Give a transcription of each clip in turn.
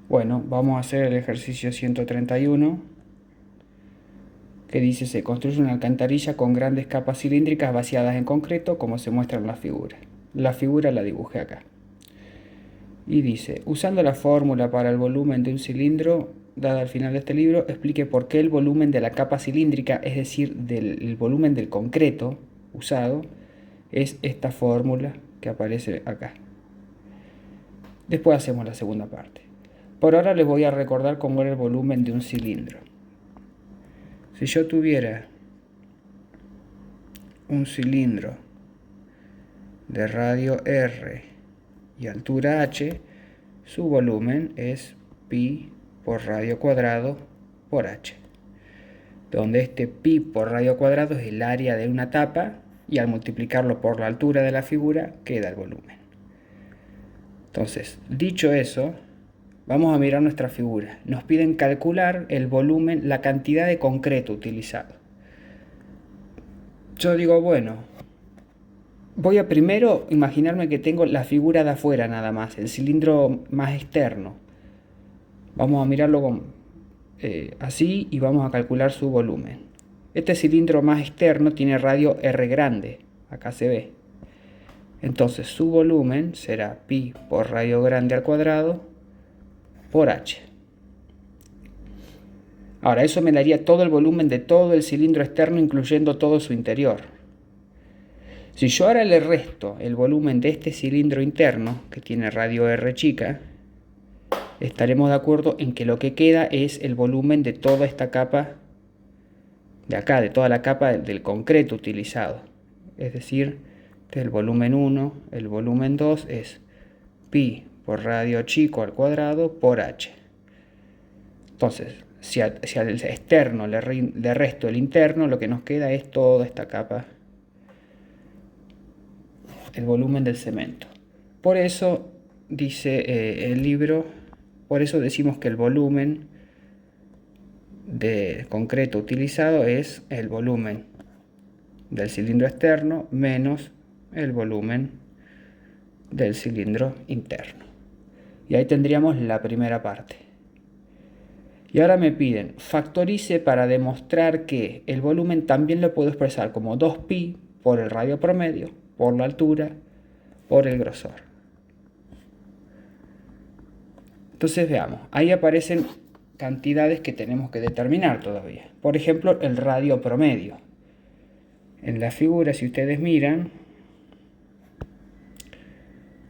Bueno, vamos a hacer el ejercicio 131, que dice: se construye una alcantarilla con grandes capas cilíndricas vaciadas en concreto, como se muestra en la figura. La figura la dibujé acá. Y dice: usando la fórmula para el volumen de un cilindro, dada al final de este libro, explique por qué el volumen de la capa cilíndrica, es decir, del volumen del concreto usado, es esta fórmula que aparece acá. Después hacemos la segunda parte. Por ahora les voy a recordar cómo era el volumen de un cilindro. Si yo tuviera un cilindro de radio R y altura h, su volumen es pi por radio cuadrado por h, donde este pi por radio cuadrado es el área de una tapa y al multiplicarlo por la altura de la figura queda el volumen. Entonces, dicho eso, vamos a mirar nuestra figura. Nos piden calcular el volumen, la cantidad de concreto utilizado. Yo digo, bueno, voy a primero imaginarme que tengo la figura de afuera nada más, el cilindro más externo. Vamos a mirarlo así y vamos a calcular su volumen. Este cilindro más externo tiene radio R grande, acá se ve. Entonces su volumen será pi por radio grande al cuadrado por h. Ahora, eso me daría todo el volumen de todo el cilindro externo, incluyendo todo su interior. Si yo ahora le resto el volumen de este cilindro interno, que tiene radio R chica, estaremos de acuerdo en que lo que queda es el volumen de toda esta capa de acá, de toda la capa del concreto utilizado. Es decir, del volumen 1, el volumen 2 es pi por radio chico al cuadrado por h. Entonces, si al externo le resto el interno, lo que nos queda es toda esta capa, el volumen del cemento. Por eso dice el libro, por eso decimos que el volumen de concreto utilizado es el volumen del cilindro externo menos el volumen del cilindro interno. Y ahí tendríamos la primera parte. Y ahora me piden, factorice para demostrar que el volumen también lo puedo expresar como 2pi por el radio promedio, por la altura, por el grosor. Entonces veamos, ahí aparecen cantidades que tenemos que determinar todavía. Por ejemplo, el radio promedio. En la figura, si ustedes miran,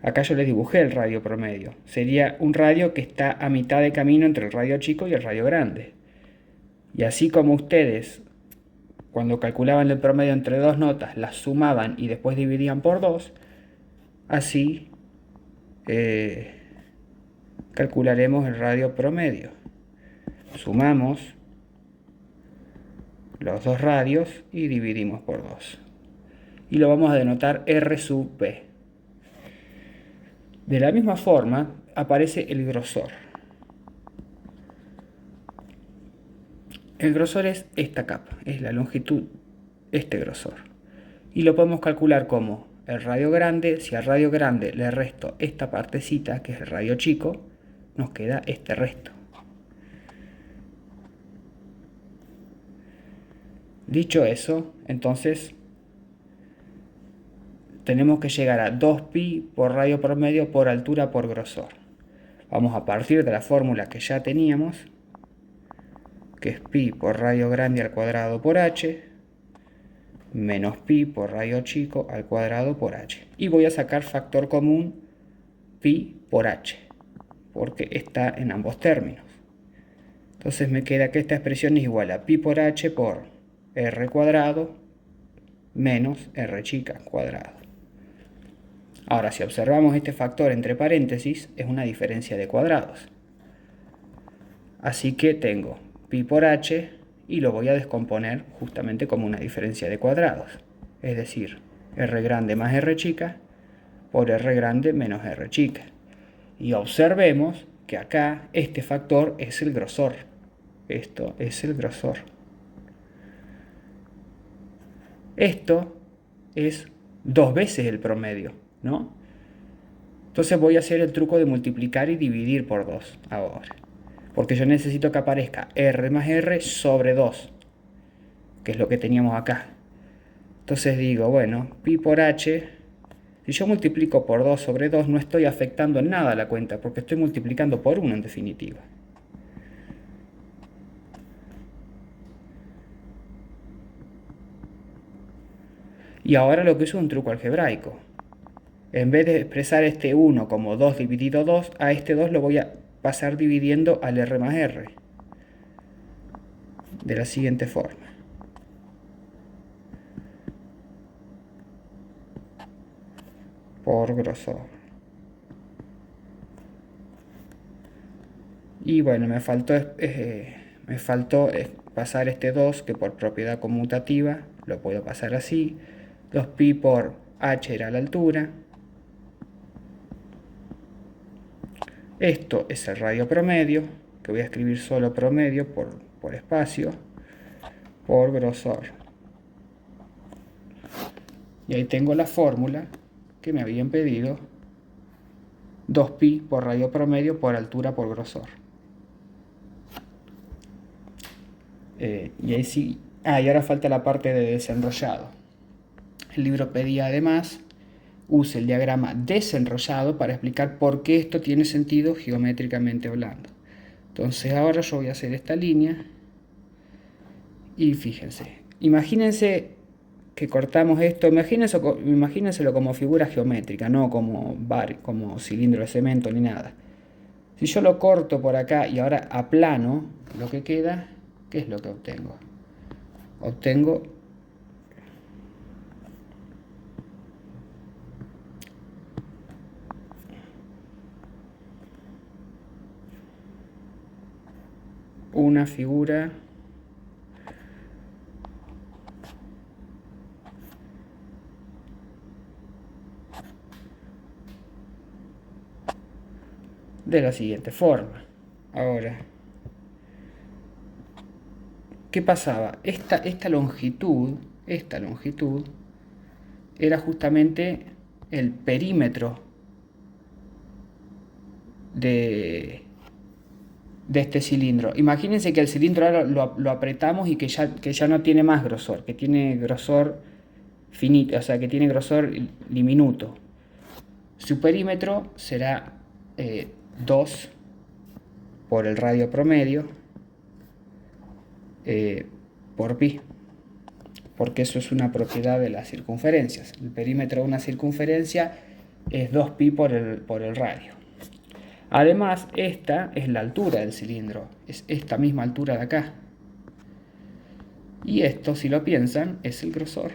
acá yo les dibujé el radio promedio. Sería un radio que está a mitad de camino entre el radio chico y el radio grande. Y así como ustedes, cuando calculaban el promedio entre dos notas, las sumaban y después dividían por 2, así calcularemos el radio promedio. Sumamos los dos radios y dividimos por 2. Y lo vamos a denotar R sub P. De la misma forma aparece el grosor. El grosor es esta capa, es la longitud, este grosor. Y lo podemos calcular como el radio grande. Si al radio grande le resto esta partecita, que es el radio chico, nos queda este resto. Dicho eso, entonces tenemos que llegar a 2pi por radio promedio por altura por grosor. Vamos a partir de la fórmula que ya teníamos, que es pi por radio grande al cuadrado por h, menos pi por radio chico al cuadrado por h. Y voy a sacar factor común pi por h, porque está en ambos términos. Entonces me queda que esta expresión es igual a pi por h por r cuadrado menos r chica cuadrado. Ahora, si observamos este factor entre paréntesis, es una diferencia de cuadrados. Así que tengo pi por h y lo voy a descomponer justamente como una diferencia de cuadrados. Es decir, r grande más r chica por r grande menos r chica. Y observemos que acá este factor es el grosor. Esto es el grosor. Esto es 2 veces el promedio, ¿no? Entonces voy a hacer el truco de multiplicar y dividir por 2 ahora. Porque yo necesito que aparezca R más R sobre 2, que es lo que teníamos acá. Entonces digo, bueno, pi por h, si yo multiplico por 2 sobre 2, no estoy afectando en nada la cuenta, porque estoy multiplicando por 1 en definitiva. Y ahora lo que uso es un truco algebraico. En vez de expresar este 1 como 2 dividido 2, a este 2 lo voy a pasar dividiendo al R más R. De la siguiente forma. Por grosor. Y bueno, me faltó pasar este 2, que por propiedad conmutativa lo puedo pasar así. 2pi por h era la altura. Esto es el radio promedio, que voy a escribir solo promedio por espacio, por grosor. Y ahí tengo la fórmula que me habían pedido, 2pi por radio promedio por altura por grosor. Y ahí sí. Y ahora falta la parte de desenrollado. El libro pedía además use el diagrama desenrollado para explicar por qué esto tiene sentido geométricamente hablando. Entonces ahora yo voy a hacer esta línea y fíjense, imagínense que cortamos esto, imagínenselo como figura geométrica, no como cilindro de cemento ni nada. Si yo lo corto por acá y ahora aplano, lo que queda, ¿qué es lo que obtengo? Obtengo una figura de la siguiente forma. Ahora, ¿qué pasaba? Esta longitud era justamente el perímetro de este cilindro. Imagínense que el cilindro ahora lo apretamos y que ya no tiene más grosor, que tiene grosor finito, o sea, que tiene grosor diminuto. Su perímetro será 2 por el radio promedio por pi, porque eso es una propiedad de las circunferencias. El perímetro de una circunferencia es 2pi por el radio. Además, esta es la altura del cilindro, es esta misma altura de acá. Y esto, si lo piensan, es el grosor.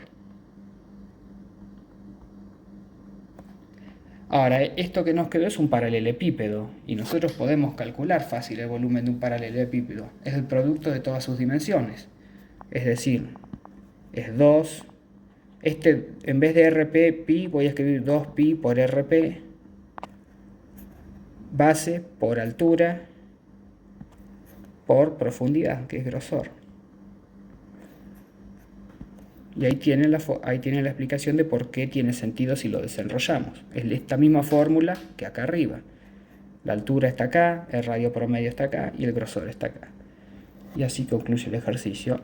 Ahora, esto que nos quedó es un paralelepípedo, y nosotros podemos calcular fácil el volumen de un paralelepípedo. Es el producto de todas sus dimensiones. Es decir, es 2. En vez de RP, pi, voy a escribir 2pi por RP, base por altura, por profundidad, que es grosor. Y ahí tienen la explicación de por qué tiene sentido si lo desenrollamos. Es esta misma fórmula que acá arriba. La altura está acá, el radio promedio está acá y el grosor está acá. Y así concluye el ejercicio.